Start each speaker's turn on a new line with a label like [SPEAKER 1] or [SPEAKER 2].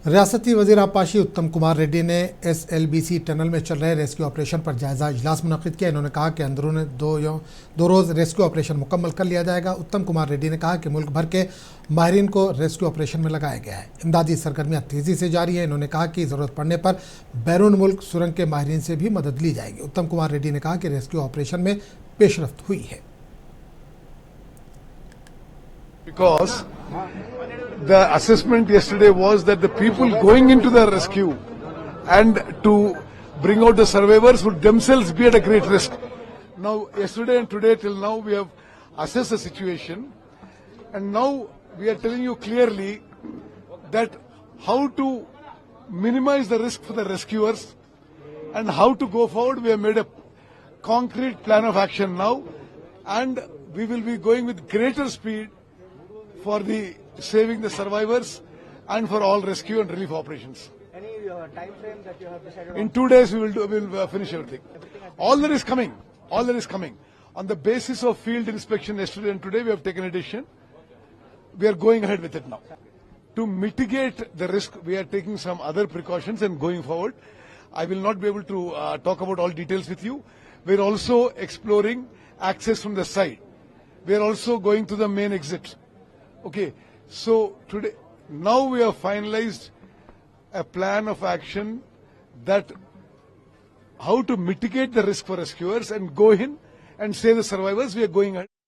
[SPEAKER 1] रियासती वज़ीर आबपाशी उत्तम कुमार रेड्डी ने SLBC टनल में चल रहे रेस्क्यू ऑपरेशन पर जायजा इजलास मुनक़िद किया। इन्होंने कहा कि अंदरून दो रोज़ रेस्क्यू ऑपरेशन मुकम्मल कर लिया जाएगा। उत्तम कुमार रेड्डी ने कहा कि मुल्क भर के माहिरीन को रेस्क्यू ऑपरेशन में लगाया गया है। इमदादी सरगर्मियाँ तेज़ी से जारी हैं। इन्होंने कहा कि ज़रूरत पड़ने पर बैरून मुल्क सुरंग के माहिरीन से भी मदद ली जाएगी। उत्तम कुमार रेड्डी ने कहा कि रेस्क्यू ऑपरेशन में पेशरफ्त हुई है।
[SPEAKER 2] Because the assessment yesterday was that the people going into the rescue and to bring out the survivors would themselves be at a great risk. Now, yesterday and today till now we have assessed the situation, and now we are telling you clearly that how to minimize the risk for the rescuers and how to go forward. We have made a concrete plan of action now, and we will be going with greater speed for the saving the survivors and for all rescue and relief operations.
[SPEAKER 3] Any time frame that you have decided on?
[SPEAKER 2] In 2 days we will finish everything. All that is coming. All that is coming. On the basis of field inspection yesterday and today we have taken a decision. We are going ahead with it now. To mitigate the risk, we are taking some other precautions and going forward. I will not be able to talk about all details with you. We are also exploring access from the side. We are also going to the main exit. Okay, so today, now we have finalized a plan of action that how to mitigate the risk for rescuers and go in and save the survivors. We are going ahead.